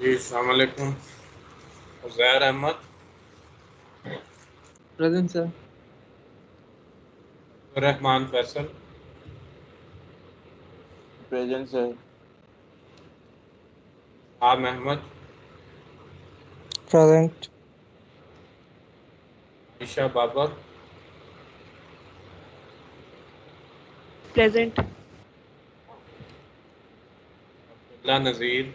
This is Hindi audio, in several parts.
जी अस्सलाम वालेकुम। Uzair Ahmed, present sir. Rehman Faisal, present sir. आम Ahmed, present. Isha Babar, present. Abdullah Nazir,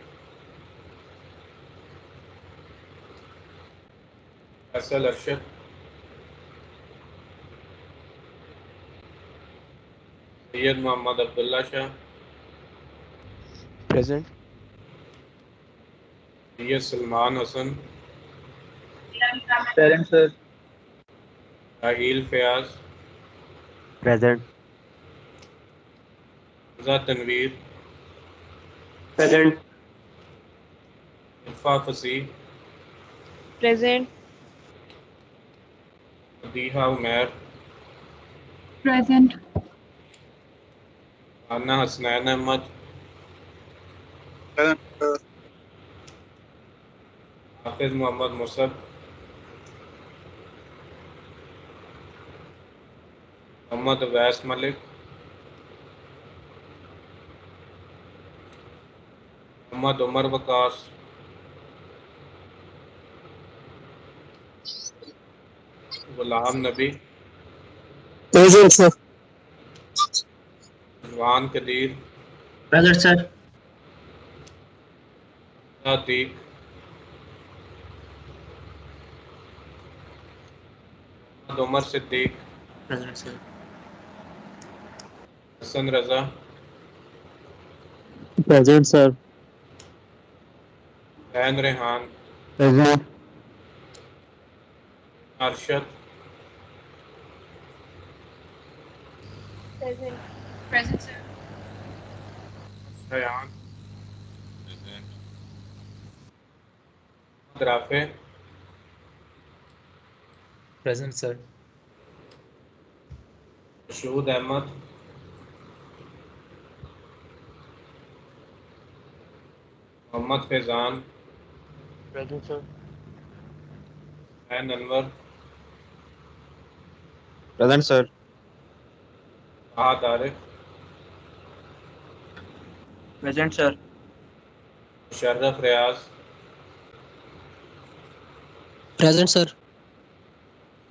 Faisal Arshad, Syed Mohammad Abdullah Shah, present. Syed Salman Hasan, present sir. Raheel Fayyaz, present. Raza Tanveer, present. Irfa Faseeh, present. Madiha Umair, present. आना Hasnain Ahmed, Hafiz Mohammad Musab, Mohammad Awais Malik, Mohammad Umar Waqas, Ghulam Nabi, present sir. Jawan Qadeer, present sir. Atiq, Mohammad Umar Siddiq, present sir. Hasan Raza, present sir. ऐन Rehan, present. Arshad, present. Present sir. Shayan, Rafay, present sir. Mashhood Ahmed, Mohammad Faizan, present sir. ऐन Anwar, present sir. Fahad Arif, present sir. Musharraf Riaz, present sir.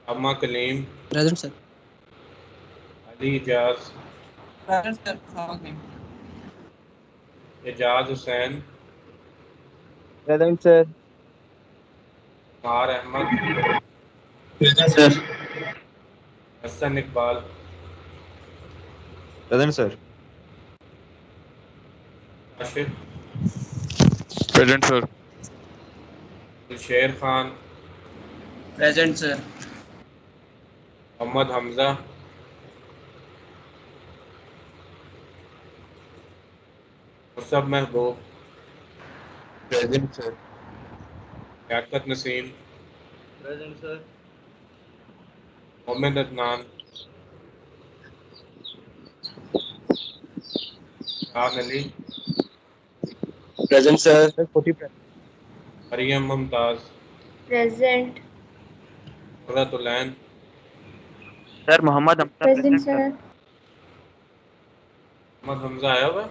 अम्मा Kaleem, present sir. Ali Ijaz, present sir. Ejaz Hussain, present sir. मार Ahmed, present sir. Hasan Iqbal, present sir. Asif, present sir. Sher Khan, present sir. Mohammad Hamza, Musab Mehboob, present sir. Liaquat Naseem, present sir. मोमिन Adnan, Shan Ali, present sir. 40 Maryam Mumtaz, present. Qurratulain, sir Mohammad Hamza present present sir. Sir. Mohammad Hamza आया हुआ है?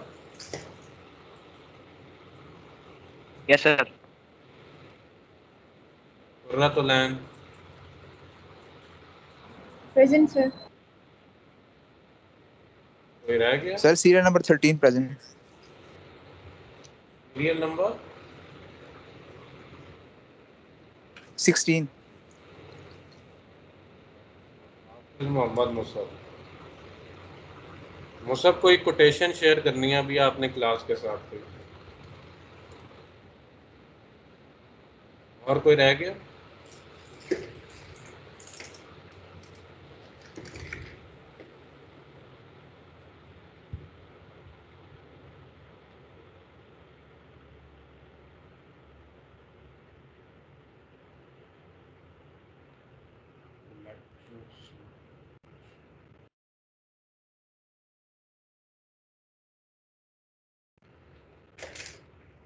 Yes sir. Qurratulain, present sir. कोई रह गया? Sir serial number 13 present. Serial number 16। Mohammad Musab. Musab कोई कोटेशन शेयर करनी है अभी आपने क्लास के साथ कोई, और कोई रह गया?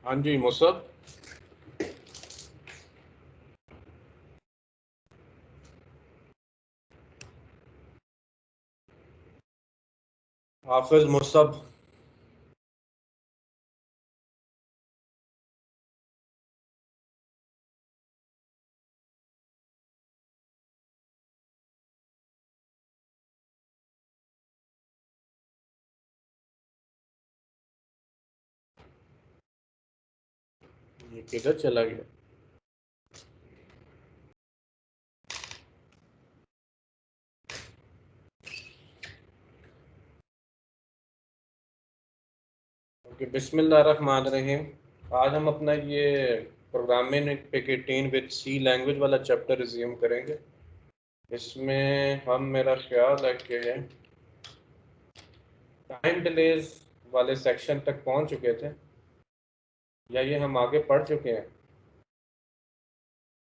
हाँ जी मुसब, हाफिज मुसब। ये किधर चला गया? ओके, बिस्मिल्लाहिर्रहमानिर्रहीम। आज हम अपना ये programming packeting with C language वाला चैप्टर रिज्यूम करेंगे। इसमें हम, मेरा ख्याल है कि टाइम डिलेज वाले सेक्शन तक पहुंच चुके थे, या ये हम आगे पढ़ चुके हैं?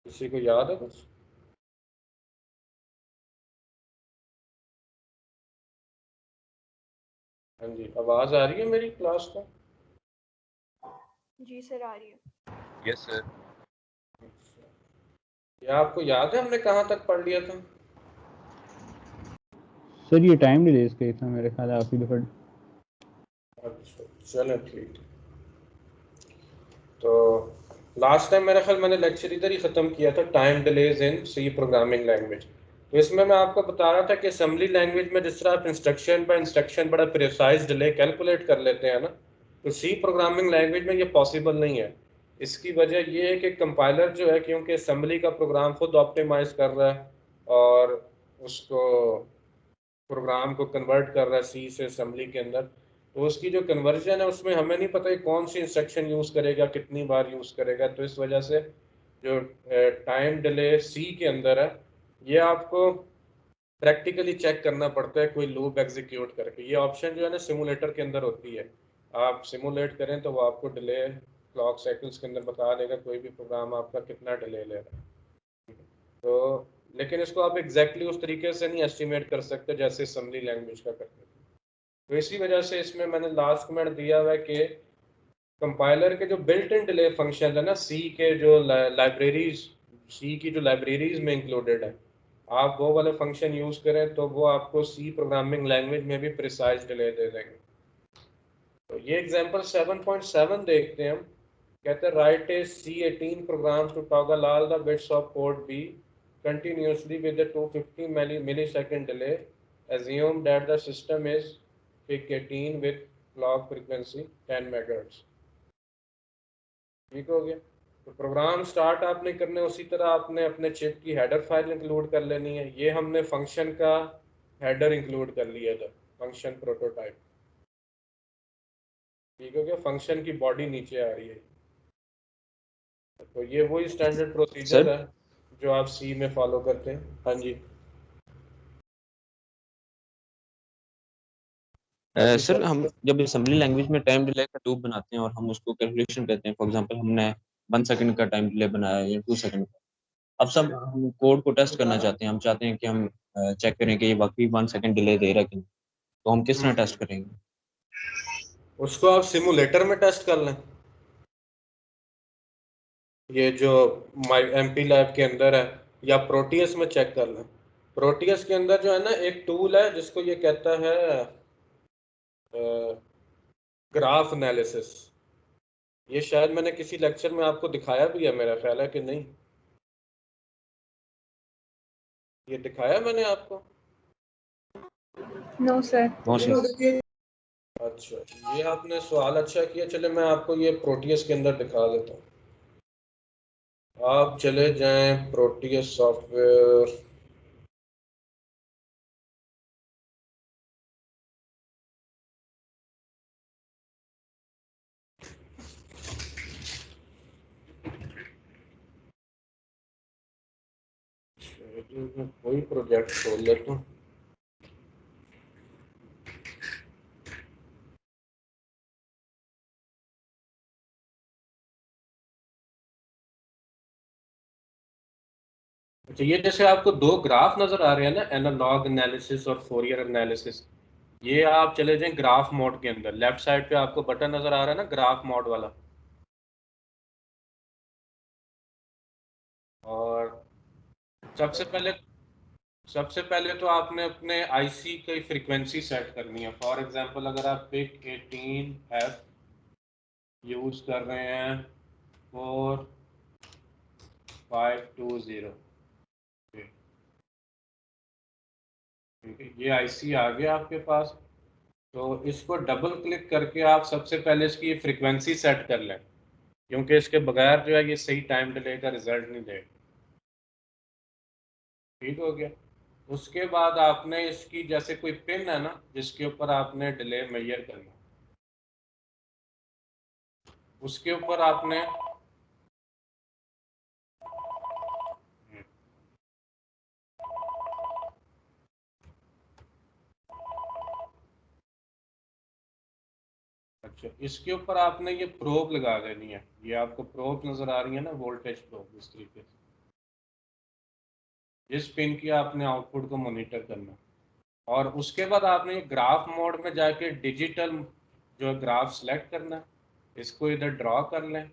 किसी को याद है कुछ? हाँ जी, आवाज़ आ रही है मेरी क्लास को? जी सर, आ रही है। Yes, sir. या आपको याद है हमने कहाँ तक पढ़ लिया था? सर ये टाइम डिलेज का ही था मेरे ख्याल है आखिरी दफ़ा। अच्छा, चलो ठीक। तो लास्ट टाइम मेरा ख्याल मैंने लेक्चर इधर ही ख़त्म किया था, time delays in C programming language. तो इसमें मैं आपको बता रहा था कि असेंबली लैंग्वेज में जिस तरह आप इंस्ट्रक्शन बाय इंस्ट्रक्शन बड़ा प्रिसाइज डिले कैलकुलेट कर लेते हैं ना, तो सी प्रोग्रामिंग लैंग्वेज में ये पॉसिबल नहीं है। इसकी वजह ये है कि कंपाइलर जो है, क्योंकि असेंबली का प्रोग्राम खुद ऑप्टिमाइज कर रहा है और उसको प्रोग्राम को कन्वर्ट कर रहा है सी से असेंबली के अंदर, तो उसकी जो कन्वर्जन है उसमें हमें नहीं पता कौन सी इंस्ट्रक्शन यूज़ करेगा, कितनी बार यूज़ करेगा। तो इस वजह से जो टाइम डिले सी के अंदर है, ये आपको प्रैक्टिकली चेक करना पड़ता है कोई लूप एग्जीक्यूट करके। ये ऑप्शन जो है ना सिमुलेटर के अंदर होती है, आप सिमुलेट करें तो वो आपको डिले क्लॉक साइकिल्स के अंदर बता देगा कोई भी प्रोग्राम आपका कितना डिले ले रहा है। तो लेकिन इसको आप एग्जैक्टली उस तरीके से नहीं एस्टिमेट कर सकते जैसे असेंबली लैंग्वेज का करते थे। तो इसी वजह से इसमें मैंने लास्ट कमेंट दिया हुआ है कि कंपाइलर के जो बिल्ट इन डिले फंक्शन है ना, सी के जो लाइब्रेरीज, सी की जो लाइब्रेरीज में इंक्लूडेड है, आप वो वाले फंक्शन यूज़ करें तो वो आपको सी प्रोग्रामिंग लैंग्वेज में भी प्रिसाइज डिले दे देंगे। तो ये एग्जांपल 7.7 देखते हैं हम। कहते हैं write a C18 program to toggle all the bits of port B continuously with a 250 millisecond delay. Assume that the system is PIC 18 with clock frequency 10 MHz. ठीक हो गया। तो प्रोग्राम स्टार्ट आपने करने, उसी तरह आपने अपने चिप की हेडर फाइल इंक्लूड कर लेनी है। ये हमने फंक्शन का हेडर इंक्लूड कर लिया था, फंक्शन प्रोटोटाइप। ठीक हो गया, फंक्शन की बॉडी नीचे आ रही है। तो ये वही स्टैंडर्ड प्रोसीजर सर है जो आप सी में फॉलो करते हैं। हाँ जी। सर हम जब असेंबली लैंग्वेज में टाइम डिले का लूप बनाते हैं और हम उसको कैलकुलेशन करते हैं, फॉर एग्जांपल हमने 1 सेकंड का टाइम डिले बनाया या 2 सेकंड का। अब सब हम कोड को टेस्ट करना चाहते हैं, हम चाहते हैं कि हम चेक करें कि ये वाकई 1 सेकंड डिले दे रहा है कि नहीं। तो हम किस तरह टेस्ट करेंगे? उसको आप सिमुलेटर में टेस्ट कर लें। ये जो माई MP लैब के अंदर है, या प्रोटियस में चेक कर लें। प्रोटियस के अंदर जो है ना एक टूल है जिसको ये कहता है ग्राफ एनालिसिस। ये शायद मैंने किसी लेक्चर में आपको दिखाया भी है, मेरा ख्याल है कि नहीं। ये दिखाया मैंने आपको? No sir. अच्छा, ये आपने सवाल अच्छा किया। चले मैं आपको ये प्रोटियस के अंदर दिखा देता हूँ। आप चले जाएं प्रोटियस सॉफ्टवेयर। कोई प्रोजेक्ट खोल लेता हूँ। अच्छा, ये जैसे आपको दो ग्राफ नजर आ रहे हैं ना, एनालॉग एनालिसिस और फोरियर एनालिसिस, ये आप चले जाएं ग्राफ मोड के अंदर। लेफ्ट साइड पे आपको बटन नजर आ रहा है ना, ग्राफ मोड वाला। और सबसे पहले सबसे पहले तो आपने अपने आईसी की फ्रीक्वेंसी सेट करनी है। फॉर एग्जांपल अगर आप पिक 18F यूज कर रहे हैं 4520, ठीक है, ये आईसी आ गया आपके पास। तो इसको डबल क्लिक करके आप सबसे पहले इसकी फ्रीक्वेंसी सेट कर लें, क्योंकि इसके बगैर जो है ये सही टाइम डिले का रिजल्ट नहीं देगा। ठीक हो गया। उसके बाद आपने इसकी जैसे कोई पिन है ना जिसके ऊपर आपने डिले मेजर करना, उसके ऊपर आपने अच्छा, इसके ऊपर आपने ये प्रोब लगा देनी है। ये आपको प्रोब नजर आ रही है ना, वोल्टेज प्रोब, इस तरीके से इस पिन की आपने आउटपुट को मॉनिटर करना। और उसके बाद आपने ग्राफ मोड में जाके डिजिटल जो ग्राफ सेलेक्ट करना है, इसको इधर ड्रॉ कर लें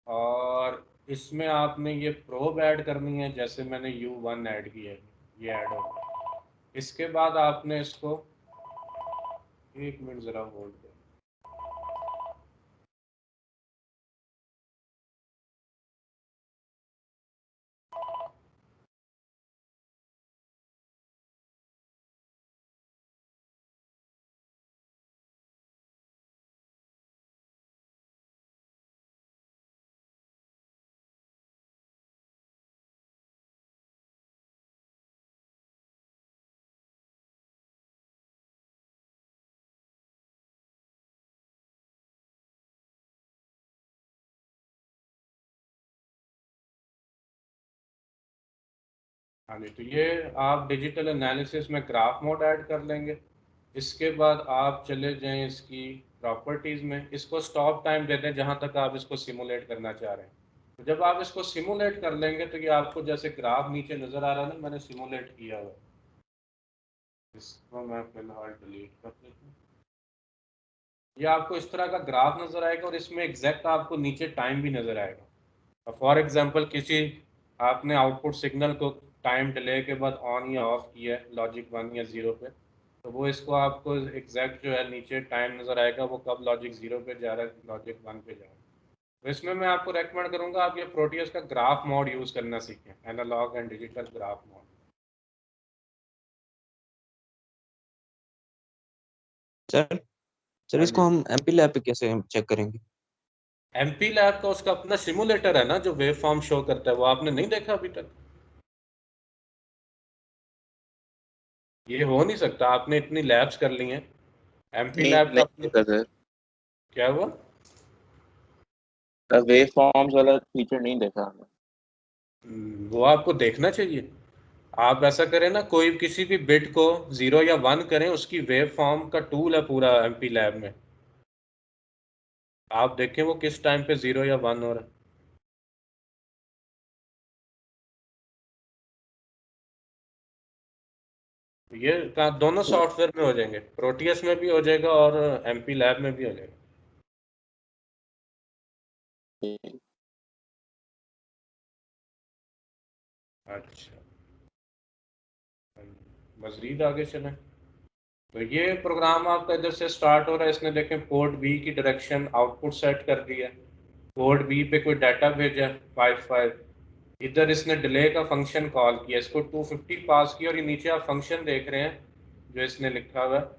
और इसमें आपने ये प्रोब ऐड करनी है। जैसे मैंने U1 ऐड किया है, ये ऐड हो गया। इसके बाद आपने इसको, एक मिनट ज़रा होल्ड करें। हाँ जी, तो ये आप डिजिटल एनालिसिस में ग्राफ मोड ऐड कर लेंगे। इसके बाद आप चले जाएं इसकी प्रॉपर्टीज़ में, इसको स्टॉप टाइम दे दें जहाँ तक आप इसको सिमुलेट करना चाह रहे हैं। तो जब आप इसको सिमुलेट कर लेंगे तो ये आपको जैसे ग्राफ नीचे नज़र आ रहा है ना, मैंने सिमुलेट किया हुआ है। इसको मैं फिलहाल डिलीट कर देता हूँ। ये आपको इस तरह का ग्राफ नज़र आएगा और इसमें एग्जैक्ट आपको नीचे टाइम भी नज़र आएगा। फॉर एग्जांपल किसी आपने आउटपुट सिग्नल को टाइम डिले के बाद ऑन या ऑफ किया है लॉजिक 1 या 0 पे, तो वो इसको आपको एग्जैक्ट जो है नीचे टाइम नज़र आएगा, वो कब लॉजिक 0 पे जा रहा है, लॉजिक 1 पे जा रहा है। तो इसमें मैं आपको रेकमेंड करूँगा आप ये प्रोटियस का ग्राफ मोड यूज़ करना सीखें, analogue and digital graph mode. Sir sir हाँ इसको जी, हम एमपी लैब पे कैसे चेक करेंगे? एमपी लैब का उसका अपना सिमुलेटर है ना जो वेव फॉर्म शो करता है, वो आपने नहीं देखा अभी तक? ये हो नहीं सकता, आपने इतनी लैब्स कर ली हैं। एमपी नहीं लैब का नहीं अपनी, देखा सर, क्या हुआ? वेव फॉर्म्स वाला फीचर नहीं देखा हमने। वो आपको देखना चाहिए। आप ऐसा करें ना, कोई किसी भी बिट को 0 या 1 करें, उसकी वेव फॉर्म का टूल है पूरा एमपी लैब में। आप देखें वो किस टाइम पे 0 या 1 हो रहा है। ये दोनों सॉफ्टवेयर में हो जाएंगे, प्रोटियस में भी हो जाएगा और एमपी लैब में भी हो जाएगा। अच्छा, मज़ीद आगे चलें। तो ये प्रोग्राम आपका इधर से स्टार्ट हो रहा है। इसने देखें पोर्ट बी की डायरेक्शन आउटपुट सेट कर दी है, पोर्ट बी पे कोई डाटा भेजा है 55। इधर इसने डिले का फंक्शन कॉल किया, इसको 250 पास किया और ये नीचे आप फंक्शन देख रहे हैं जो इसने लिखा हुआ है,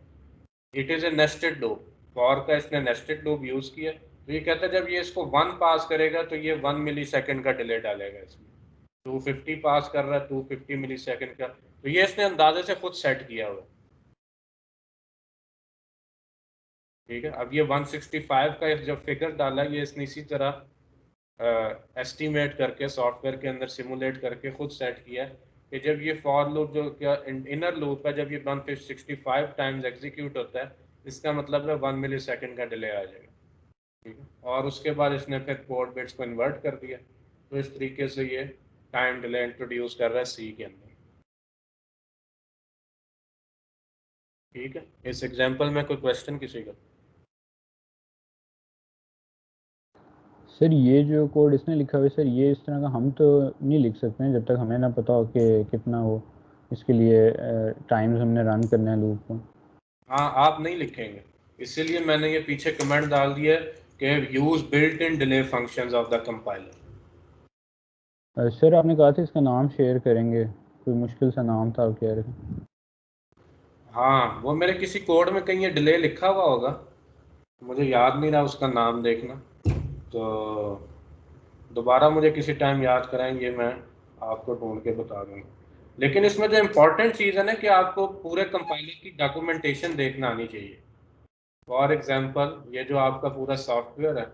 it is a nested loop. For का इसने नेस्टेड लूप यूज़ किया। तो ये कहता है जब ये इसको 1 पास करेगा तो ये 1 मिली सेकेंड का डिले डालेगा इसमें। 250 पास कर रहा है, 250 मिली सेकेंड का, तो ये इसने अंदाजे से खुद सेट किया हुआ है। ठीक है, अब ये 165 का जब फिगर डाला, ये इसने इसी तरह एस्टीमेट करके सॉफ्टवेयर के अंदर सिमुलेट करके खुद सेट किया है कि जब ये फॉर लूप जो क्या इनर लूप है, जब ये 165 टाइम्स एग्जीक्यूट होता है, इसका मतलब है 1 मिली सेकेंड का डिले आ जाएगा। ठीक है, और उसके बाद इसने फिर पोर्ट बिट्स को इन्वर्ट कर दिया। तो इस तरीके से ये टाइम डिले इंट्रोड्यूस कर रहा है सी के अंदर। ठीक है, इस एग्जांपल में कोई क्वेश्चन किसी का? सर ये जो कोड इसने लिखा हुआ है सर, ये इस तरह का हम तो नहीं लिख सकते हैं जब तक हमें ना पता हो कि कितना हो इसके लिए टाइम्स हमने रन करना है लूप को। हाँ, आप नहीं लिखेंगे, इसीलिए मैंने ये पीछे कमेंट डाल दिया कि use built in delay functions of the compiler. Sir आपने कहा था इसका नाम शेयर करेंगे, कोई मुश्किल सा नाम था, कह रहे थे। हाँ, वो मेरे किसी कोड में कहीं ये डिले लिखा हुआ होगा, मुझे याद नहीं रहा उसका नाम देखना, तो दोबारा मुझे किसी टाइम याद कराएंगे, मैं आपको ढूंढ के बता दूंगा। लेकिन इसमें जो इम्पोर्टेंट चीज़ है ना कि आपको पूरे कंपाइलर की डॉक्यूमेंटेशन देखना आनी चाहिए। फॉर एग्जांपल ये जो आपका पूरा सॉफ्टवेयर है,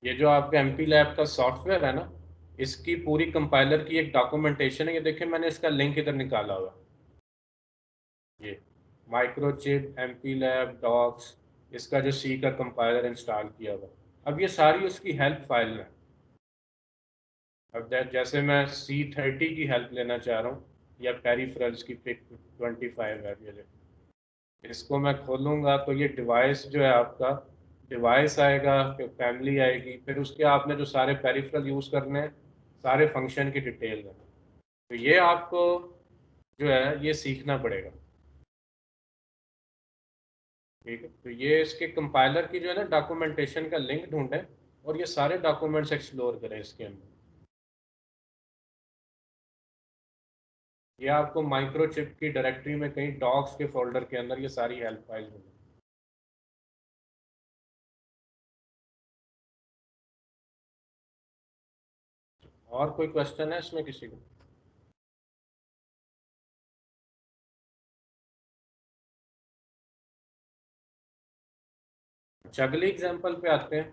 ये जो आपका MP लैब का सॉफ्टवेयर है ना, इसकी पूरी कंपाइलर की एक डॉक्यूमेंटेशन है। ये देखिए मैंने इसका लिंक इधर निकाला हुआ, ये माइक्रोचिप MP लैब डॉक्स, इसका जो C का कंपाइलर इंस्टॉल किया हुआ। अब ये सारी उसकी हेल्प फाइल है। अब जैसे मैं C30 की हेल्प लेना चाह रहा हूँ, या पेरिफेरल्स की पिक 25 है, ये इसको मैं खोलूँगा तो ये डिवाइस जो है आपका, डिवाइस आएगा, फिर फैमिली आएगी, फिर उसके आपने जो सारे पेरिफेरल यूज़ करने हैं, सारे फंक्शन की डिटेल है। तो ये आपको जो है ये सीखना पड़ेगा, ठीक है। तो ये इसके कंपाइलर की जो है ना डॉक्यूमेंटेशन का लिंक ढूंढें और ये सारे डॉक्यूमेंट्स एक्सप्लोर करें इसके अंदर। ये आपको माइक्रोचिप की डायरेक्टरी में कहीं डॉक्स के फोल्डर के अंदर ये सारी हेल्प फाइल होंगी। और कोई क्वेश्चन है इसमें किसी को? अच्छा, अगली एग्जांपल पे आते हैं।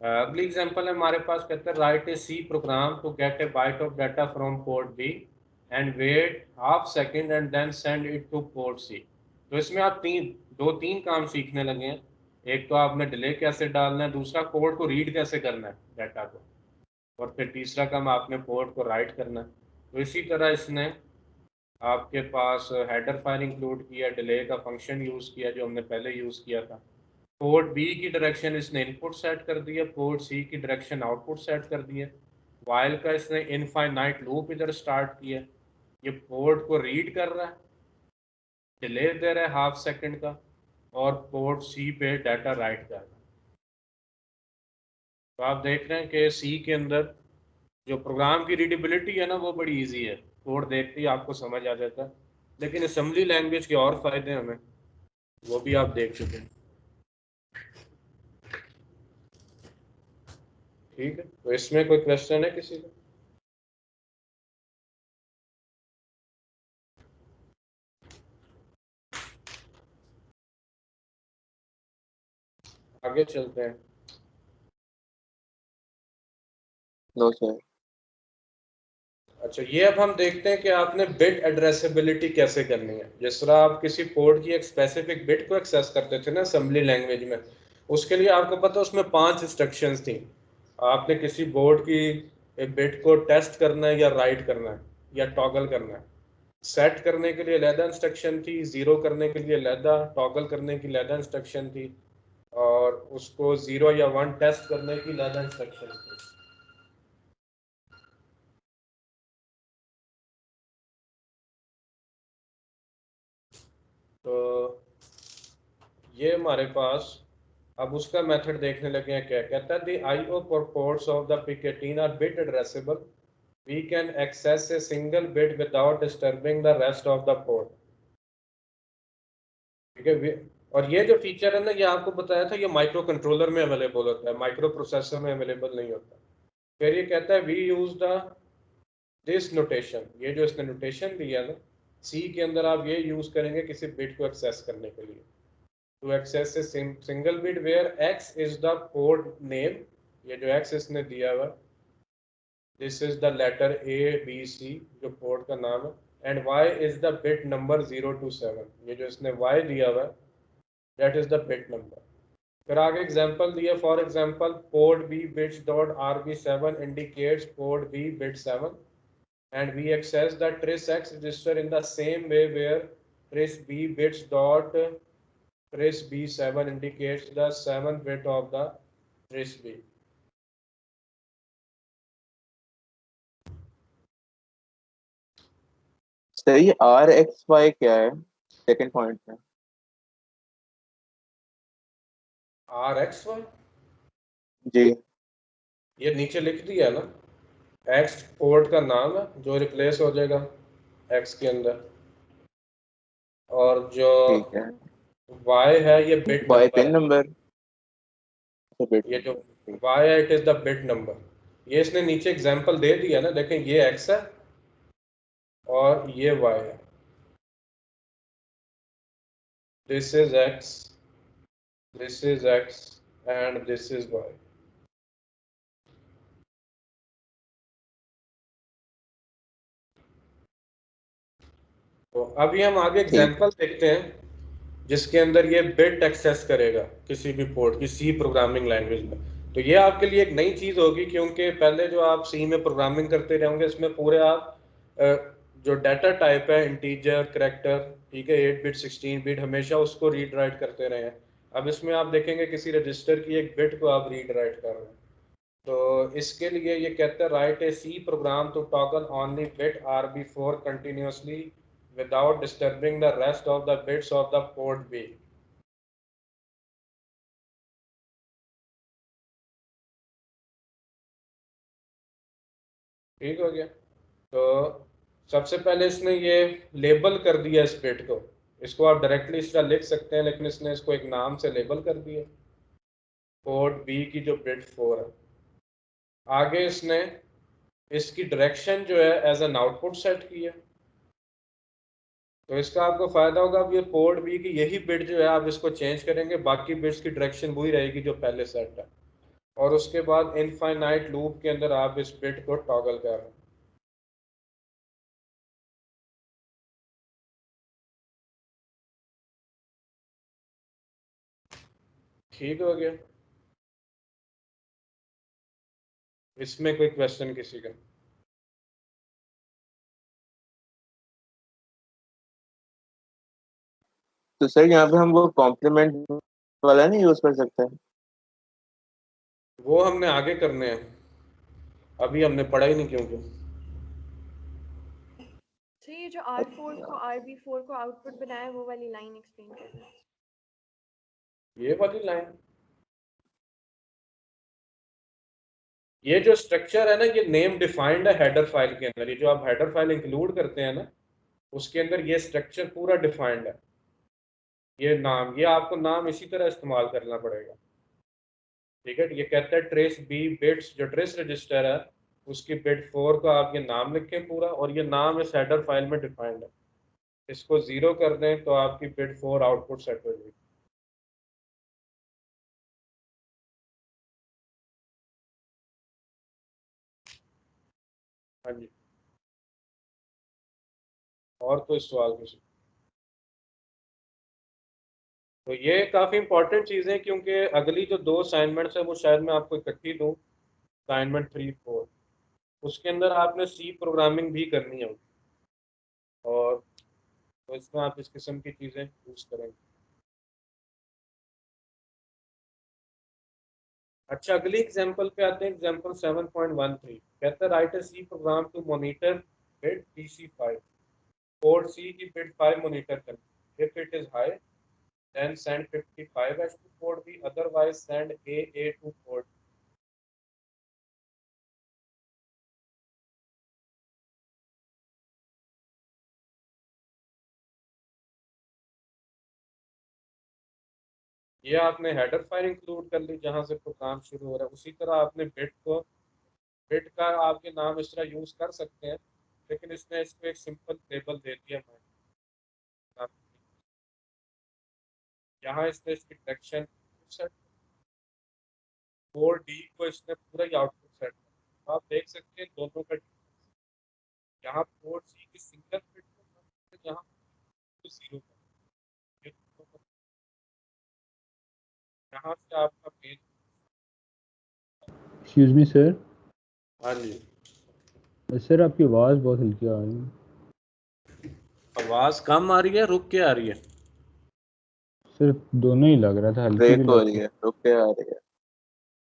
अगली एग्जांपल है हमारे पास, कहते हैं write a C program to get a byte of data from port B and wait half second and then send it to port C. तो इसमें आप दो तीन काम सीखने लगे हैं। एक तो आपने डिले कैसे डालना है, दूसरा कोड को रीड कैसे करना है डाटा को, और फिर तीसरा काम आपने पोर्ट को राइट करना है। तो इसी तरह इसने आपके पास हेडर फाइल इंक्लूड किया, डिले का फंक्शन यूज़ किया जो हमने पहले यूज़ किया था, पोर्ट बी की डायरेक्शन इसने इनपुट सेट कर दिया, पोर्ट सी की डायरेक्शन आउटपुट सेट कर दिया, वाइल का इसने इनफाइनाइट लूप इधर स्टार्ट किया, ये पोर्ट को रीड कर रहा है, डिले दे रहा है हाफ सेकंड का, और पोर्ट सी पे डाटा राइट कर रहा है। तो आप देख रहे हैं कि सी के अंदर जो प्रोग्राम की रीडेबिलिटी है ना वो बड़ी इजी है, कोड देखते ही आपको समझ आ जाता है। लेकिन असेंबली लैंग्वेज के और फायदे हमें, वो भी आप देख चुके हैं, ठीक है। तो इसमें कोई क्वेश्चन है किसी का? आगे चलते हैं। No sir. अच्छा, ये अब हम देखते हैं कि आपने बिट एड्रेसेबिलिटी कैसे करनी है। जिस तरह आप किसी पोर्ट की एक स्पेसिफिक बिट को एक्सेस करते थे ना असेंबली लैंग्वेज में, उसके लिए आपको पता है उसमें 5 इंस्ट्रक्शंस थी। आपने किसी बोर्ड की बिट को टेस्ट करना है या राइट करना है या टॉगल करना है। सेट करने के लिए अलहदा इंस्ट्रक्शन थी, ज़ीरो करने के लिए अलहदा, टॉगल करने की अलहदा इंस्ट्रक्शन थी, और उसको 0 या 1 टेस्ट करने की अलहदा इंस्ट्रक्शन थी। तो ये हमारे पास अब उसका मेथड देखने लगे हैं। क्या कहता है, the IO ports of the P18 are bit addressable, we can access a single bit without disturbing the rest of the port, ठीक है। और ये जो फीचर है ना, ये आपको बताया था ये माइक्रो कंट्रोलर में अवेलेबल होता है, माइक्रो प्रोसेसर में अवेलेबल नहीं होता। फिर ये कहता है we use the this notation, ये जो इसने नोटेशन दिया ना सी के अंदर, आप ये यूज करेंगे किसी बिट को एक्सेस करने के लिए। To access a single bit where x is the port name, ये जो x इसने दिया हुआ, this is the letter ABC जो पोर्ट का नाम है, and y is the bit number 0 to 7, ये जो इसने y दिया हुआ that is the bit number. फिर आगे एग्जांपल दिया, for example port B bits dot RB7 indicates port B bit 7 and we access the tris X register in the same way where tris B bits dot trace B7 indicates the 7th bit of the trace B. सही RXY क्या है सेकंड पॉइंट में? RXY जी ये नीचे लिख दिया है ना, X पोर्ट का नाम है जो रिप्लेस हो जाएगा X के अंदर, और जो ठीक है। Y है ये बिट Y नंबर पिन है। नंबर, ये जो Y है it is the bit number. ये इसने नीचे एग्जांपल दे दिया ना, देखें ये X है और ये Y है। This is X, this is X and this is Y। तो अभी हम आगे एग्जांपल देखते हैं जिसके अंदर ये बिट एक्सेस करेगा किसी भी पोर्ट की सी प्रोग्रामिंग लैंग्वेज में। तो ये आपके लिए एक नई चीज़ होगी, क्योंकि पहले जो आप सी में प्रोग्रामिंग करते रहोगे इसमें पूरे आप जो डाटा टाइप है इंटीजर करैक्टर, ठीक है, 8 बिट 16 बिट, हमेशा उसको रीड राइट करते रहे हैं। अब इसमें आप देखेंगे किसी रजिस्टर की एक बिट को आप रीड राइट कर रहे हैं। तो इसके लिए ये कहता है write a C program to toggle only bit RB4 continuously without disturbing the rest of the bits of the port B. ठीक हो गया। तो सबसे पहले इसने ये लेबल कर दिया इस बिट को, इसको आप डायरेक्टली इस तरह लिख सकते हैं, लेकिन इसने इसको एक नाम से लेबल कर दिया, पोर्ट बी की जो बिट 4 है। आगे इसने इसकी डायरेक्शन जो है एज एन आउटपुट सेट की है। तो इसका आपको फायदा होगा, अब ये पोर्ट बी की यही बिट जो है आप इसको चेंज करेंगे, बाकी बिट्स की डायरेक्शन वही रहेगी जो पहले सेट है, और उसके बाद इनफाइनाइट लूप के अंदर आप इस बिट को टॉगल कर रहे हैं। ठीक हो गया। इसमें कोई क्वेश्चन किसी का? तो सर यहाँ पे हम वो कॉम्प्लीमेंट वाला नहीं यूज कर सकते? वो हमने आगे करने हैं, अभी हमने पढ़ा ही नहीं क्योंकि। तो ये जो R4 को RB4 को आउटपुट बनाया है वो वाली लाइन एक्सप्लेन करना है। ये वाली लाइन, ये जो स्ट्रक्चर है ना, ये नेम डिफाइंड है हेडर फाइल के अंदर। ये जो आप हेडर फाइल इंक्लूड करते हैं ना, उसके अंदर ये स्ट्रक्चर पूरा डिफाइंड है। ये नाम, ये आपको नाम इसी तरह इस्तेमाल करना पड़ेगा, ठीक है। ये कहता है ट्रेस बी बिट्स, जो ट्रेस रजिस्टर है उसकी बिट 4 का आप ये नाम लिखें पूरा, और ये नाम इस हेडर फाइल में डिफाइंड है। इसको 0 कर दें तो आपकी बिट 4 आउटपुट सेट हो जाएगी। हाँ जी, और कोई सवाल किसी? तो ये काफ़ी इंपॉर्टेंट चीज़ें हैं, क्योंकि अगली जो 2 असाइनमेंट्स है वो शायद मैं आपको इकट्ठी दूँ, असाइनमेंट 3 4, उसके अंदर आपने सी प्रोग्रामिंग भी करनी है, और तो इसमें आप इस किस्म की चीज़ें यूज़ करेंगे। अच्छा, अगली एग्जांपल पे आते हैं। एग्जांपल 7.13 कहता है write a C program to monitor bit PC5, port C की बिट 5 मॉनिटर करनी। If it is high then send 55H to port B, otherwise send AA to port B. ये आपने हेडर फाइल इंक्लूड कर ली जहां से प्रोग्राम शुरू हो रहा है, उसी तरह आपने बिट का आपके नाम इस तरह यूज कर सकते हैं, लेकिन इसने इसको एक सिंपल लेबल दे दिया मैं। यहाँ इसने इसकी डायरेक्शन सेट, पोर्ट डी को इसने पूरा ही आउटपुट सेट किया। आप देख सकते हैं दोनों का यहाँ पोर्ट सी की सिंगल बिट को, यहाँ 0 का, यहाँ से आपका पेज। Excuse me sir. हाँ जी, सर आपकी आवाज़ बहुत हल्की आ रही है। आवाज़ कम आ रही है, रुक के आ रही है? सिर्फ दोनों ही लग रहा था, हल्की भी ब्रेक हो लग रही है, रुक के आ रही है।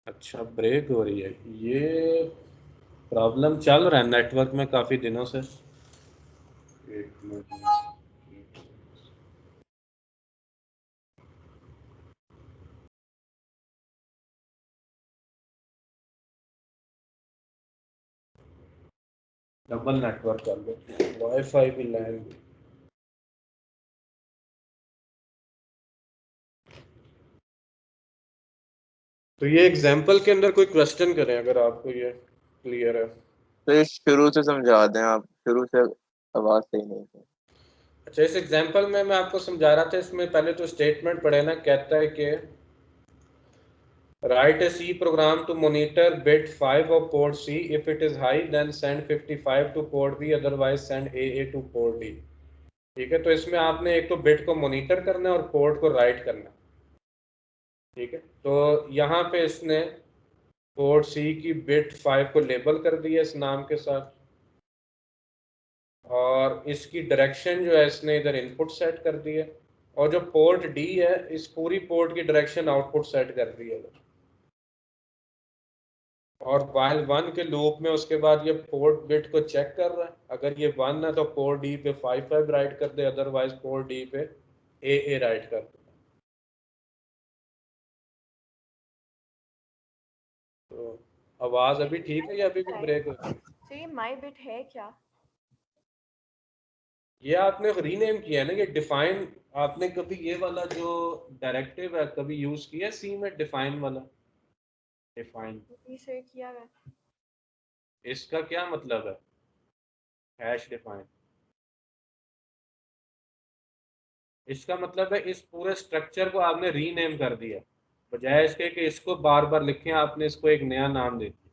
अच्छा, ब्रेक हो रही है। ये प्रॉब्लम चल रहा है नेटवर्क में काफ़ी दिनों से। एक मिनट। डबल नेटवर्क चल रहा है, वाईफाई भी लैन भी। तो ये एग्जाम्पल के अंदर कोई क्वेश्चन करें अगर आपको ये क्लियर है। तो ये शुरू से समझा दें आप, शुरू से आवाज सही नहीं थी। अच्छा, इस एग्जाम्पल में मैं आपको समझा रहा था, इसमें पहले तो स्टेटमेंट पढ़े ना, कहता है कि write a C program to monitor bit 5 of port C. If it is high, then send 55 to port B, otherwise send AA to port D. ठीक है, तो इसमें आपने एक तो बिट को मॉनिटर करना है और पोर्ट को राइट करना है। ठीक है, तो यहाँ पे इसने पोर्ट सी की बिट 5 को लेबल कर दिया इस नाम के साथ, और इसकी डायरेक्शन जो है इसने इधर इनपुट सेट कर दी है, और जो पोर्ट डी है इस पूरी पोर्ट की डायरेक्शन आउटपुट सेट कर दी है। और वाइल 1 के लूप में उसके बाद ये पोर्ट बिट को चेक कर रहा है, अगर ये 1 है तो पोर्ट डी पे 55 राइट कर दे, अदरवाइज पोर्ट डी पे AA राइट कर दे। तो आवाज अभी ठीक है या अभी भी ब्रेक हो रही है? तो ये माई बिट है क्या? ये आपने रीनेम किया है ना, ये डिफाइन। आपने कभी ये वाला जो डायरेक्टिव है कभी यूज किया सी में, डिफाइन वाला? डिफाइन, से किया है। इसका क्या मतलब है? हैश डिफाइन, इसका मतलब है इस पूरे स्ट्रक्चर को आपने रीनेम कर दिया, बजाय इसके कि इसको बार बार लिखें आपने इसको एक नया नाम दे दिया।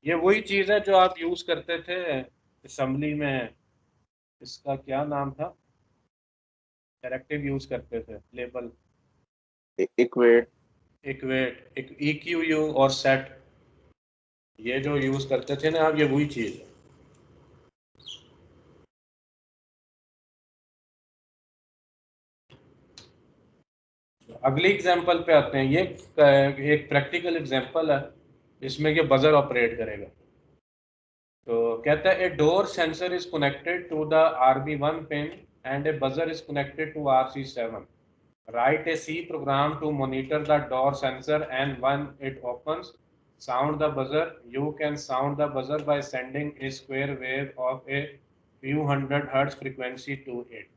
ये वही चीज है जो आप यूज करते थे असेंबली में, इसका क्या नाम था, डायरेक्टिव यूज करते थे, लेबल, इक्वेट, इक्वेट, EQU और सेट, ये जो यूज करते थे ना आप, ये वही चीज है। अगली एग्जांपल पे आते हैं। ये एक प्रैक्टिकल एग्जांपल है, इसमें ये बजर ऑपरेट करेगा। तो कहता है a door sensor is connected to the RB1 pin and a buzzer is connected to RC7. Write a C program to monitor the door sensor, and when it opens, sound the buzzer. You can sound the buzzer by sending a square wave of a few hundred hertz frequency to it.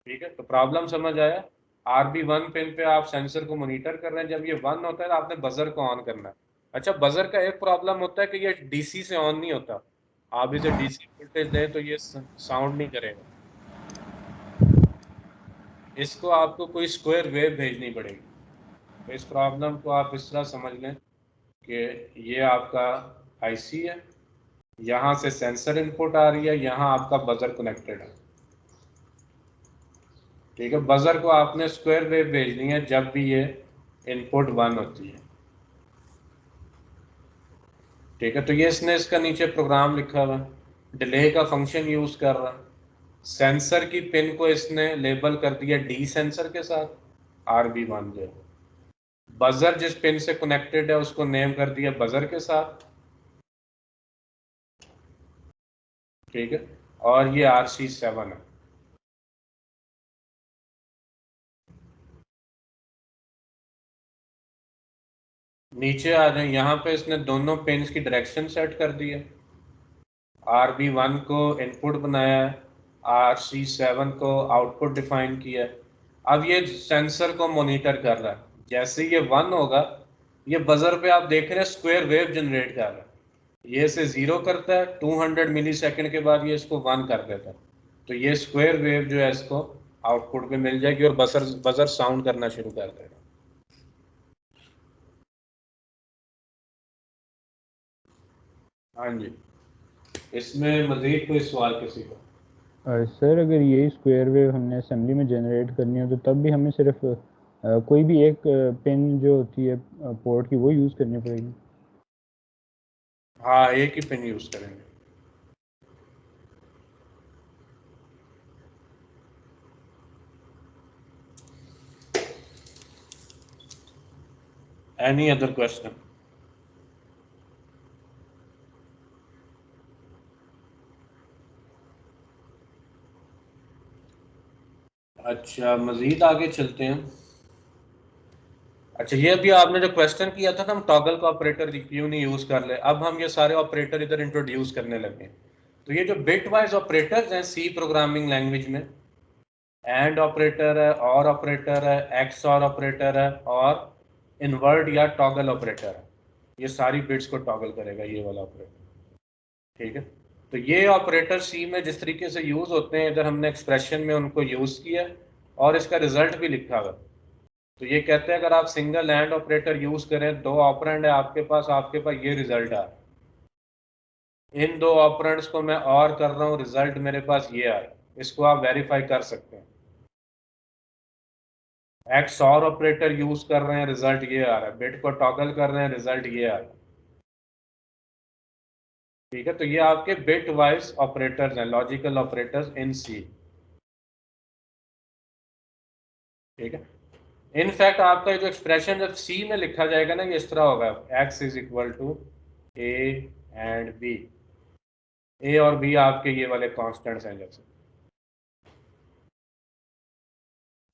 ठीक है, तो प्रॉब्लम समझ आया। RB1 पिन पे आप सेंसर को मॉनिटर कर रहे हैं, जब ये 1 होता है तो आपने बजर को ऑन करना है। अच्छा, बजर का एक प्रॉब्लम होता है कि ये DC से ऑन नहीं होता, आप इसे DC वोल्टेज दें तो ये साउंड नहीं करेगा, इसको आपको कोई स्क्वायर वेव भेजनी पड़ेगी। तो इस प्रॉब्लम को आप इस तरह समझ लें कि ये आपका IC है, यहाँ से सेंसर इनपुट आ रही है, यहाँ आपका बजर कनेक्टेड है। ठीक है, बजर को आपने स्क्वायर वेव भेजनी है जब भी ये इनपुट 1 होती है। ठीक है, तो ये इसने इसका नीचे प्रोग्राम लिखा हुआ है, डिले का फंक्शन यूज कर रहा है। सेंसर की पिन को इसने लेबल कर दिया D सेंसर के साथ, RB1 जो है। बजर जिस पिन से कनेक्टेड है उसको नेम कर दिया बजर के साथ। ठीक है, और ये RC7 है। नीचे आ जाए, यहाँ पे इसने दोनों पिन्स की डायरेक्शन सेट कर दी है। RB1 को इनपुट बनाया है, RC7 को आउटपुट डिफाइन किया है। अब ये सेंसर को मॉनिटर कर रहा है, जैसे ये 1 होगा, ये बजर पे आप देख रहे हैं स्क्वायर वेव जनरेट कर रहा है। ये इसे 0 करता है, 200 मिलीसेकंड के बाद ये इसको 1 कर देता है, तो ये स्क्वायर वेव जो है इसको आउटपुट पे मिल जाएगी और बजर साउंड करना शुरू कर देगा। हाँ जी, इसमें मजीद कोई सवाल किसी को? सर अगर यही स्क्वायर वेव हमने असेंबली में जनरेट करनी हो तो तब भी हमें सिर्फ कोई भी एक पिन जो होती है पोर्ट की वो यूज़ करनी पड़ेगी? हाँ, एक ही पिन यूज़ करेंगे। Any other question? अच्छा, मजीद आगे चलते हैं। अच्छा, ये अभी आपने जो क्वेश्चन किया था ना, हम टॉगल का ऑपरेटर क्यों नहीं यूज कर ले, अब हम ये सारे ऑपरेटर इधर इंट्रोड्यूस करने लगे। तो ये जो बिट वाइज ऑपरेटर्स हैं सी प्रोग्रामिंग लैंग्वेज में, एंड ऑपरेटर है, और ऑपरेटर है, एक्स और ऑपरेटर है, और इन्वर्ट या टॉगल ऑपरेटर है। ये सारी बिट्स को टॉगल करेगा ये वाला ऑपरेटर, ठीक है। तो ये ऑपरेटर सी में जिस तरीके से यूज होते हैं, इधर हमने एक्सप्रेशन में उनको यूज किया और इसका रिजल्ट भी लिखा हुआ। तो ये कहते हैं अगर आप सिंगल एंड ऑपरेटर यूज करें, दो ऑपरेंड है आपके पास ये रिजल्ट आ, इन दो ऑपरेंड्स को मैं और कर रहा हूँ, रिजल्ट मेरे पास ये आए, इसको आप वेरीफाई कर सकते हैं। एक्स और ऑपरेटर यूज कर रहे हैं, रिजल्ट ये आ रहा है, बिट को टॉगल कर रहे हैं, रिजल्ट ये आ रहा है, ठीक है। तो ये आपके बिट वाइज ऑपरेटर्स हैं, लॉजिकल ऑपरेटर्स इन सी, ठीक है। इनफैक्ट आपका जो एक्सप्रेशन जब सी में लिखा जाएगा ना, ये इस तरह होगा, X is equal to A and B. A और बी आपके ये वाले कांस्टेंट्स हैं जैसे,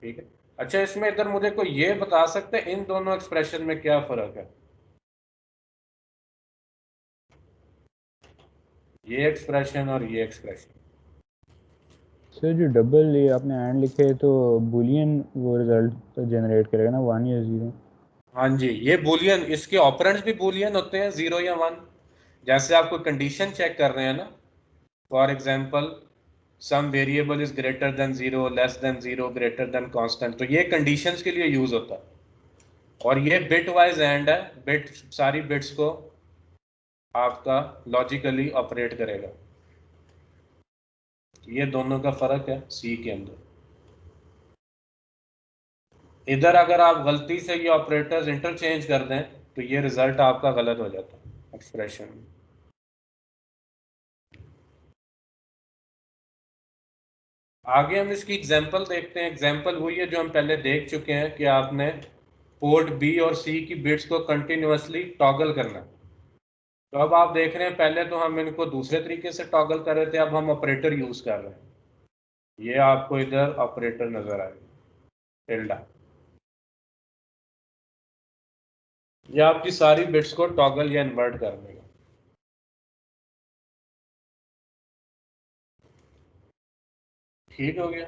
ठीक है। अच्छा, इसमें इधर मुझे कोई ये बता सकते हैं इन दोनों एक्सप्रेशन में क्या फर्क है, ये एक्सप्रेशन और ये एक्सप्रेशन? सर जो डबल ये आपने एंड लिखे है तो बुलियन वो रिजल्ट जनरेट करेगा ना, 1 या 0? हाँ जी, ये बुलियन, इसके ऑपरेंड्स भी बुलियन होते हैं, 0 या 1। जैसे आप कोई कंडीशन चेक कर रहे हैं ना, for example some variable is greater than 0, less than 0, greater than constant, तो ये कंडीशंस के लिए यूज होता है। और ये बिट वाइज एंड है, बिट सारी बिट्स को आपका लॉजिकली ऑपरेट करेगा। ये दोनों का फर्क है सी के अंदर। इधर अगर आप गलती से ये ऑपरेटर्स इंटरचेंज कर दें तो ये रिजल्ट आपका गलत हो जाता है एक्सप्रेशन में। आगे हम इसकी एग्जांपल देखते हैं। एग्जांपल वही है जो हम पहले देख चुके हैं कि आपने पोर्ट बी और सी की बिट्स को कंटिन्यूअसली टॉगल करना है। तो अब आप देख रहे हैं, पहले तो हम इनको दूसरे तरीके से टॉगल कर रहे थे, अब हम ऑपरेटर यूज कर रहे हैं। ये आपको इधर ऑपरेटर नजर आएगा, टिल्डा। ये आपकी सारी बिट्स को टॉगल या इन्वर्ट कर देगा। ठीक हो गया।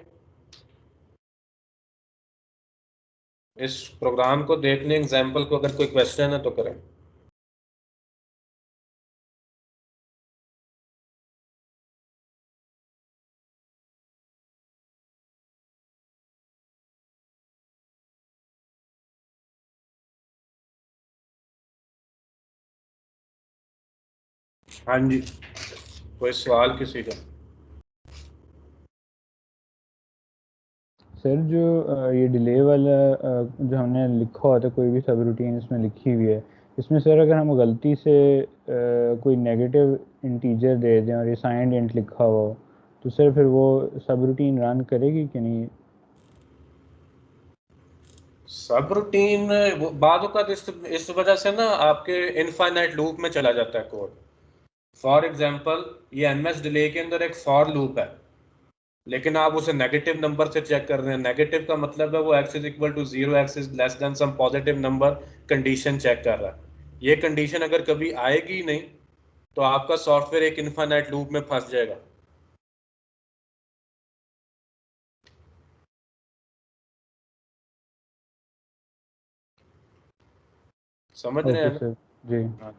इस प्रोग्राम को देखने, एग्जाम्पल को, अगर कोई क्वेश्चन है तो करें। हाँ जी, कोई सवाल किसी का? सर जो ये डिले वाला जो हमने लिखा होता है, कोई भी सब रूटीन इसमें लिखी हुई है, इसमें सर अगर हम गलती से कोई नेगेटिव इंटीजर दे दें और ये साइंड इंट लिखा हुआ हो, तो सर फिर वो सब रूटीन रन करेगी कि नहीं? सब रूटीन बाद का इस वजह से ना आपके इनफाइनाइट लूप में चला जाता है कोड। फॉर एग्जांपल ये एमएस डिले के अंदर एक फॉर लूप है, लेकिन आप उसे नेगेटिव नंबर से चेक कर रहे हैं। नेगेटिव का मतलब है वो x is equal to 0, x is less than some positive number condition check कर रहा है। ये कंडीशन अगर कभी आएगी ही नहीं तो आपका सॉफ्टवेयर एक इनफाइनाइट लूप में फंस जाएगा। समझ रहे हैं ओके ना? सर जी। हाँ।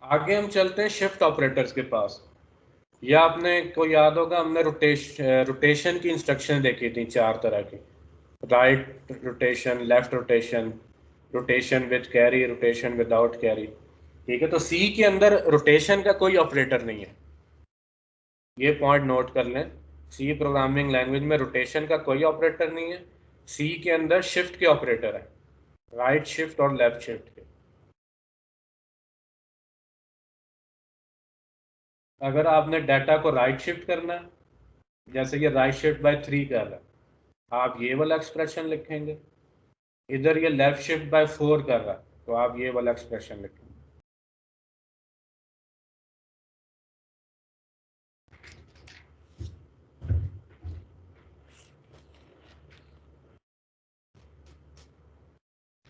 आगे हम चलते हैं शिफ्ट ऑपरेटर्स के पास। ये आपने को याद होगा, हमने रोटेशन की इंस्ट्रक्शन देखी थी 4 तरह की, right rotation, left rotation, rotation with carry, rotation without carry, ठीक है। तो सी के अंदर रोटेशन का कोई ऑपरेटर नहीं है, ये पॉइंट नोट कर लें। सी प्रोग्रामिंग लैंग्वेज में रोटेशन का कोई ऑपरेटर नहीं है, सी के अंदर शिफ्ट के ऑपरेटर है, राइट शिफ्ट और लेफ्ट शिफ्ट के। अगर आपने डाटा को राइट शिफ्ट करना है, जैसे ये राइट शिफ्ट बाय 3 कर रहा है, आप ये वाला एक्सप्रेशन लिखेंगे। इधर ये लेफ्ट शिफ्ट बाय 4 कर रहा है, तो आप ये वाला एक्सप्रेशन लिखेंगे।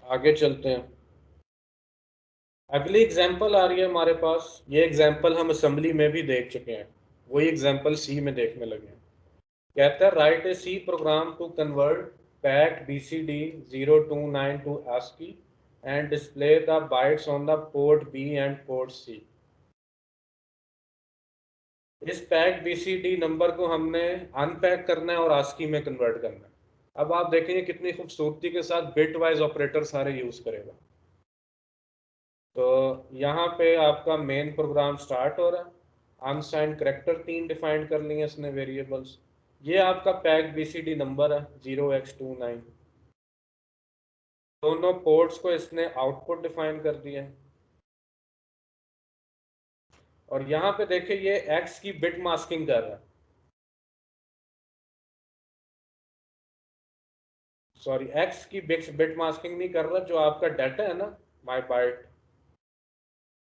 आगे चलते हैं। अगली एग्जांपल आ रही है हमारे पास। ये एग्जांपल हम असेंबली में भी देख चुके हैं, वही एग्जांपल सी में देखने लगे हैं। कहता है write a C program to convert packed BCD 029 to ASCII and display the bytes on the port B and port C। इस पैक्ड BCD नंबर को हमने अनपैक करना है और ASCII में कन्वर्ट करना है। अब आप देखेंगे कितनी खूबसूरती के साथ बिट वाइज ऑपरेटर सारे यूज करेगा। तो यहाँ पे आपका मेन प्रोग्राम स्टार्ट हो रहा है। अनसाइंड करेक्टर 3 डिफाइन कर लिए इसने वेरिएबल्स। ये आपका पैक BCD नंबर है 0x29। दोनों पोर्ट्स को इसने आउटपुट डिफाइन कर दिया है। और यहाँ पे देखिए ये x की बिट मास्किंग कर रहा है, सॉरी x की बिट मास्किंग नहीं कर रहा। जो आपका डाटा है ना माई बाइट,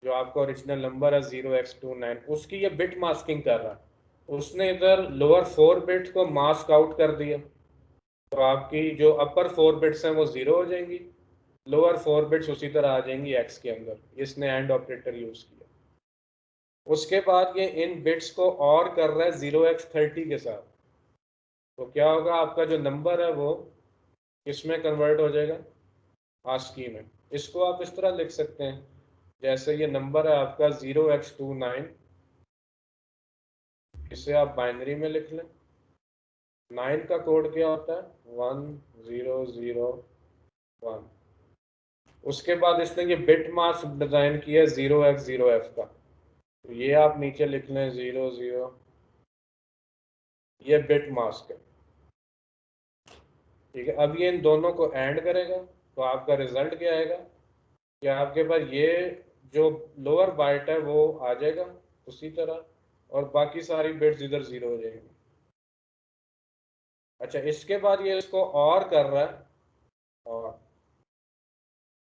जो आपका ओरिजिनल नंबर है 0x29, उसकी ये बिट मास्किंग कर रहा है। उसने इधर लोअर 4 बिट्स को मास्क आउट कर दिया, तो आपकी जो अपर 4 बिट्स हैं वो 0 हो जाएंगी, लोअर 4 बिट्स उसी तरह आ जाएंगी x के अंदर। इसने एंड ऑपरेटर यूज किया। उसके बाद ये इन बिट्स को और कर रहा है 0x30 के साथ। तो क्या होगा, आपका जो नंबर है वो किसमें कन्वर्ट हो जाएगा, ASCII में। इसको आप इस तरह लिख सकते हैं, जैसे ये नंबर है आपका 0x29, इसे आप बाइनरी में लिख लें। 9 का कोड क्या होता है, 1001। उसके बाद इसने ये बिट मास्क डिजाइन किया 0x0f का, तो ये आप नीचे लिख लें 00। ये बिट मास्क है, ठीक है। अब ये इन दोनों को ऐड करेगा, तो आपका रिजल्ट क्या आएगा कि आपके पास ये जो लोअर बाइट है वो आ जाएगा उसी तरह, और बाकी सारी बिट्स इधर 0 हो जाएंगी। अच्छा, इसके बाद ये इसको और कर रहा है, और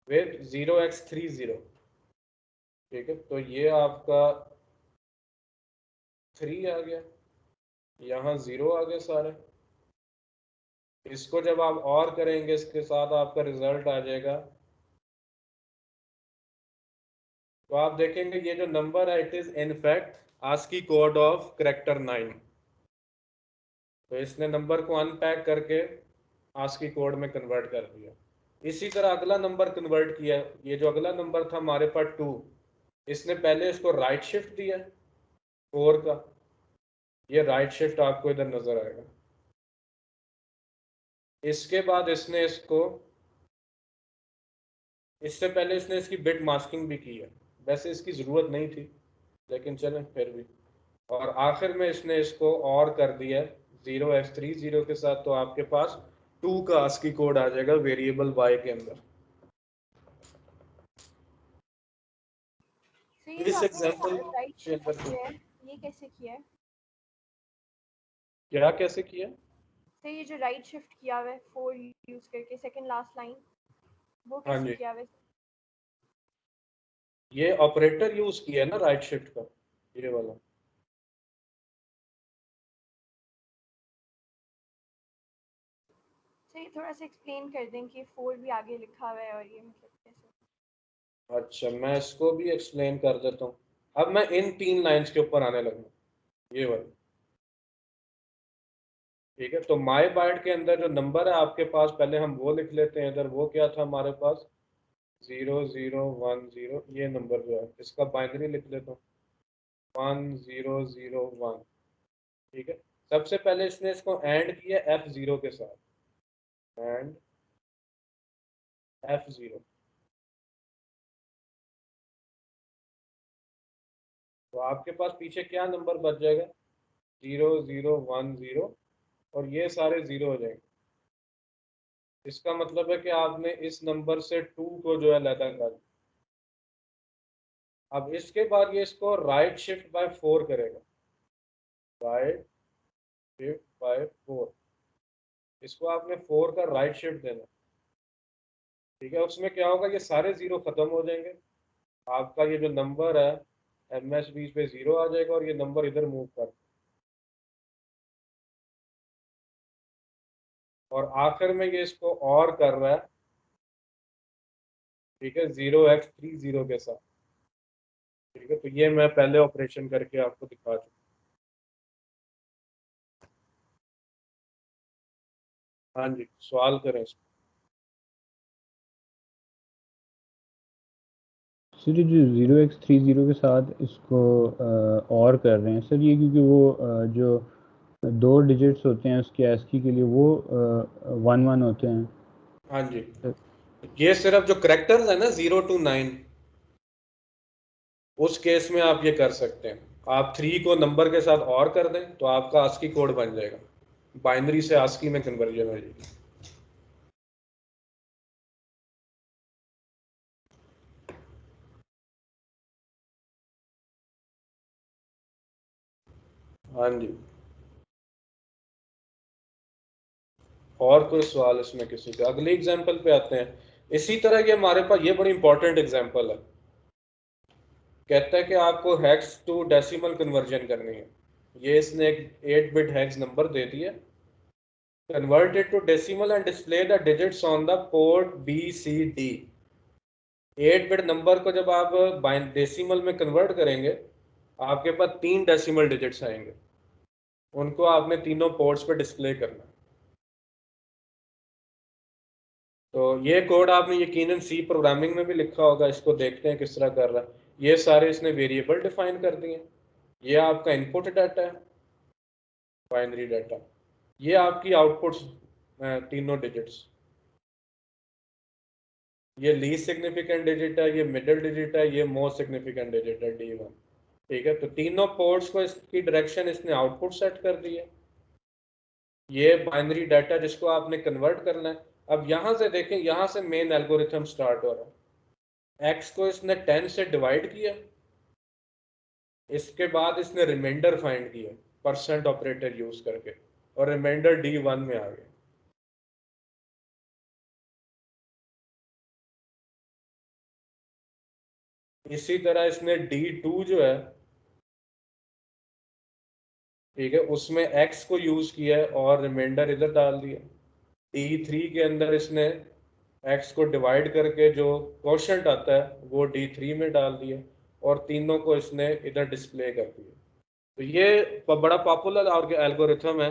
विद 0x30, ठीक है। तो ये आपका 3 आ गया, यहाँ 0 आ गए सारे। इसको जब आप और करेंगे इसके साथ आपका रिजल्ट आ जाएगा। तो आप देखेंगे ये जो नंबर है it is in fact ASCII code of character 9। तो इसने नंबर को अनपैक करके ASCII कोड में कन्वर्ट कर दिया। इसी तरह अगला नंबर कन्वर्ट किया। ये जो अगला नंबर था हमारे पास 2, इसने पहले इसको राइट शिफ्ट दिया 4 का, ये राइट शिफ्ट आपको इधर नजर आएगा। इसके बाद इसने इसको, इससे पहले इसने इसकी बिट मास्किंग भी की है, वैसे इसकी ज़रूरत नहीं थी लेकिन चलें फिर भी। और आखिर में इसने इसको और कर दिया 0x30 के साथ, तो आपके पास 2 का ASCII कोड आ जाएगा वेरिएबल y के अंदर। तो ये इस जो एग्जांपल आपने राइट के शिफ्ट अंदर किया है, ये कैसे किया है? क्या कैसे किया, तो ये जो राइट शिफ्ट किया हुआ है 4 यूज करके सेकंड लास्ट लाइन, वो हाँ कैसे जी, किया हुआ है? ये ऑपरेटर यूज किया है ना राइट शिफ्ट का, ये वाला। तो ये थोड़ा सा एक्सप्लेन कर दें कि 4 भी आगे लिखा हुआ है और ये मतलब कैसे? अच्छा, मैं इसको भी एक्सप्लेन कर देता हूँ। अब मैं इन 3 लाइंस के ऊपर आने लगा, ये वाली, ठीक है। तो माई बाइट के अंदर जो नंबर है आपके पास, पहले हम वो लिख लेते हैं इधर। वो क्या था हमारे पास, 0010। ये नंबर जो है इसका बाइनरी लिख लेता हूँ 1001, ठीक है। सबसे पहले इसने इसको एंड किया F0 के साथ, एंड F0। तो आपके पास पीछे क्या नंबर बच जाएगा, 0 0 1 0 और ये सारे 0 हो जाएंगे। इसका मतलब है कि आपने इस नंबर से 2 को जो है अलग कर दिया। अब इसके बाद ये इसको राइट शिफ्ट बाय 4 करेगा, राइट शिफ्ट बाय 4। इसको आपने 4 का राइट शिफ्ट देना, ठीक है। उसमें क्या होगा, ये सारे 0 खत्म हो जाएंगे, आपका ये जो नंबर है MS बीच पे 0 आ जाएगा और ये नंबर इधर मूव कर, और आखिर में ये इसको और कर रहा है, ठीक है, 0x30 के साथ, ठीक है। तो ये मैं पहले ऑपरेशन करके आपको दिखा चुका। हाँ जी, सवाल करें इसको। सर ये जो 0x30 के साथ इसको और कर रहे हैं सर, ये क्योंकि वो जो 2 डिजिट्स होते हैं उसके ASCII के लिए वो 1 1 होते हैं। हाँ जी, ये सिर्फ जो करेक्टर्स है ना 0 to 9, उस केस में आप ये कर सकते हैं। आप 3 को नंबर के साथ और कर दें तो आपका ASCII कोड बन जाएगा, बाइनरी से ASCII में कन्वर्जन हो जाएगी। हाँ जी, और कोई सवाल इसमें किसी का? अगले एग्जांपल पे आते हैं। इसी तरह ये हमारे पास ये बड़ी इंपॉर्टेंट एग्जांपल है, कहता है कि आपको हेक्स टू डेसिमल कन्वर्जन करनी है। ये इसने एक 8 बिट हेक्स नंबर दे दिया, convert it to decimal and display the digits on the port BCD। 8 bit number को जब आप डेसिमल में कन्वर्ट करेंगे, आपके पास 3 डेसिमल डिजिट्स आएंगे, उनको आपने तीनों पोर्ट्स पे डिस्प्ले करना है। तो ये कोड आपने यकीनन C प्रोग्रामिंग में भी लिखा होगा, इसको देखते हैं किस तरह कर रहा है। ये सारे इसने वेरिएबल डिफाइन कर दिए, ये आपका इनपुट डाटा है, बाइनरी डाटा, ये आपकी आउटपुट्स तीनों डिजिट्स, ये लीस्ट सिग्निफिकेंट डिजिट है, ये मिडिल डिजिट है, ये मोस्ट सिग्निफिकेंट डिजिट है D1, ठीक है। तो तीनों पोर्ट्स को इसकी डायरेक्शन इसने आउटपुट सेट कर दी है, ये बाइनरी डाटा जिसको आपने कन्वर्ट करना है। अब यहाँ से देखें, यहाँ से मेन एल्गोरिथम स्टार्ट हो रहा है। x को इसने 10 से डिवाइड किया, इसके बाद इसने रिमाइंडर फाइंड किया परसेंट ऑपरेटर यूज करके, और रिमाइंडर D1 में आ गया। इसी तरह इसने D2 जो है, ठीक है, उसमें x को यूज किया है और रिमाइंडर इधर डाल दिया। D3 के अंदर इसने x को डिवाइड करके जो क्वोशंट आता है वो D3 में डाल दिया, और तीनों को इसने इधर डिस्प्ले कर दिया। तो ये बड़ा पॉपुलर एल्गोरिथम है,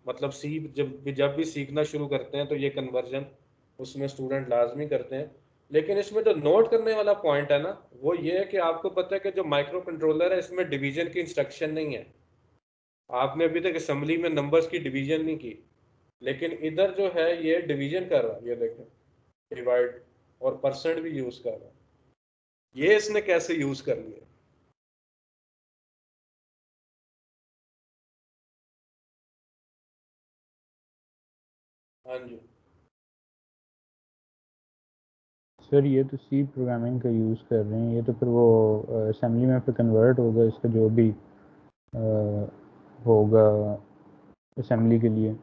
मतलब सी जब भी सीखना शुरू करते हैं तो ये कन्वर्जन उसमें स्टूडेंट लाजमी करते हैं। लेकिन इसमें जो नोट करने वाला पॉइंट है ना, वो ये है कि आपको पता है कि जो माइक्रो कंट्रोलर है इसमें डिवीजन की इंस्ट्रक्शन नहीं है। आपने अभी तक असेंबली में नंबर्स की डिवीजन नहीं की, लेकिन इधर जो है ये डिवीजन कर रहा है, ये देखें, डिवाइड और परसेंट भी यूज कर रहा है। ये इसने कैसे यूज कर लिया? हाँ जी, सर ये तो C प्रोग्रामिंग का यूज़ कर रहे हैं, ये तो फिर वो असेंबली में फिर कन्वर्ट होगा, इसका जो भी होगा असेंबली के लिए।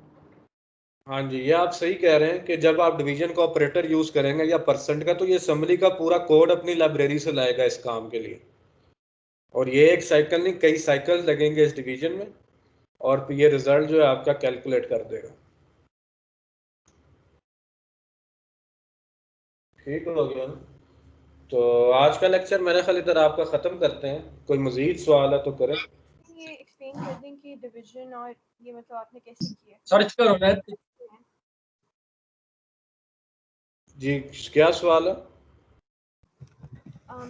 हाँ जी, ये आप सही कह रहे हैं कि जब आप डिवीजन का ऑपरेटर यूज करेंगे या परसेंट का, तो ये असेंबली का पूरा कोड अपनी लाइब्रेरी से लाएगा इस काम के लिए, और ये एक साइकिल नहीं कई साइकिल लगेंगे इस डिवीजन में, और फिर ये रिजल्ट जो है आपका कैलकुलेट कर देगा। ठीक हो गया ना? तो आज का लेक्चर मेरा ख्याल इधर आपका ख़त्म करते हैं। कोई मज़ीद सवाल है तो करें। ये एक्सप्लेन कर दें कि डिवीजन और ये मतलब आपने कैसे किया? सर्च करो ना। जी, क्या सवाल है?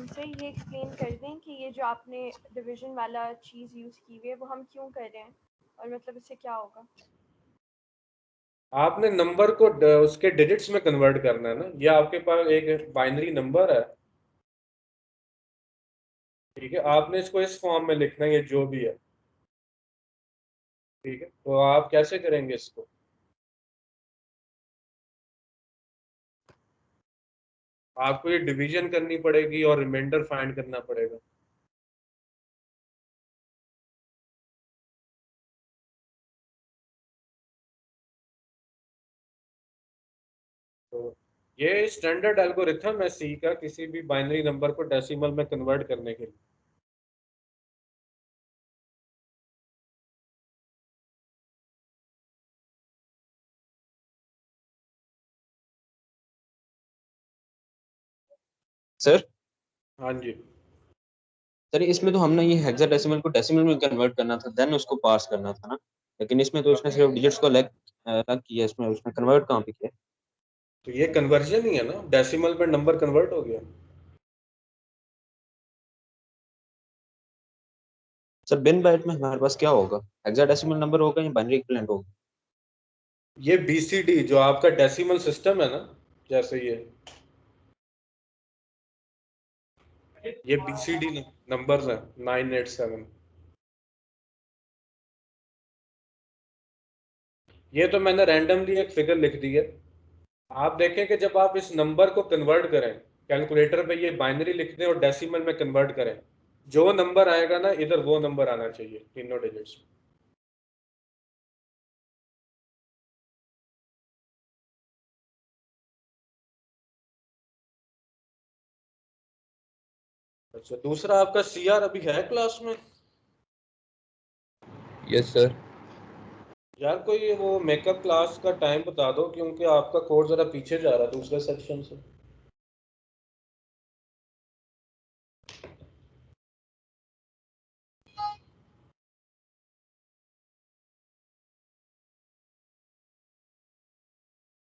सर ये एक्सप्लेन कर दें कि ये जो आपने डिवीजन वाला चीज़ यूज़ की हुई है वो हम क्यों कर रहे हैं और मतलब इससे क्या होगा? आपने नंबर को उसके डिजिट्स में कन्वर्ट करना है ना। ये आपके पास एक बाइनरी नंबर है, ठीक है, आपने इसको इस फॉर्म में लिखना है, ये जो भी है, ठीक है, तो आप कैसे करेंगे इसको? आपको ये डिवीजन करनी पड़ेगी और रिमाइंडर फाइंड करना पड़ेगा। तो ये स्टैंडर्ड एल्गोरिथम है सी का, किसी भी बाइनरी नंबर को डेसिमल में कन्वर्ट करने के लिए। सर हाँ जी। सर इसमें तो हमने ये हेक्साडेसिमल को डेसिमल में कन्वर्ट करना था, देन उसको पास करना था ना, लेकिन इसमें तो उसने सिर्फ डिजिट्स को अलग किया, इसमें उसने कन्वर्ट कहाँ पे किया? तो ये कन्वर्जन ही है ना, डेसिमल पे नंबर कन्वर्ट हो गया। सर बिन बाइट में हमारे पास क्या होगा, हेक्साडेसिमल नंबर होगा या बाइनरी इक्विवेलेंट होगा? ये बीसीडी जो आपका डेसिमल सिस्टम है ना, जैसे ये बीसीडी नंबर्स हैं 987। ये तो मैंने रैंडमली एक फिगर लिख दी है। आप देखें कि जब आप इस नंबर को कन्वर्ट करें, कैलकुलेटर पे ये बाइनरी लिख दें और डेसिमल में कन्वर्ट करें, जो नंबर आएगा ना इधर वो नंबर आना चाहिए तीनों डिजिट्स। अच्छा, दूसरा आपका सीआर अभी है क्लास में? Yes sir. यार कोई वो मेकअप क्लास का टाइम बता दो, क्योंकि आपका कोड जरा पीछे जा रहा है दूसरे सेक्शन से।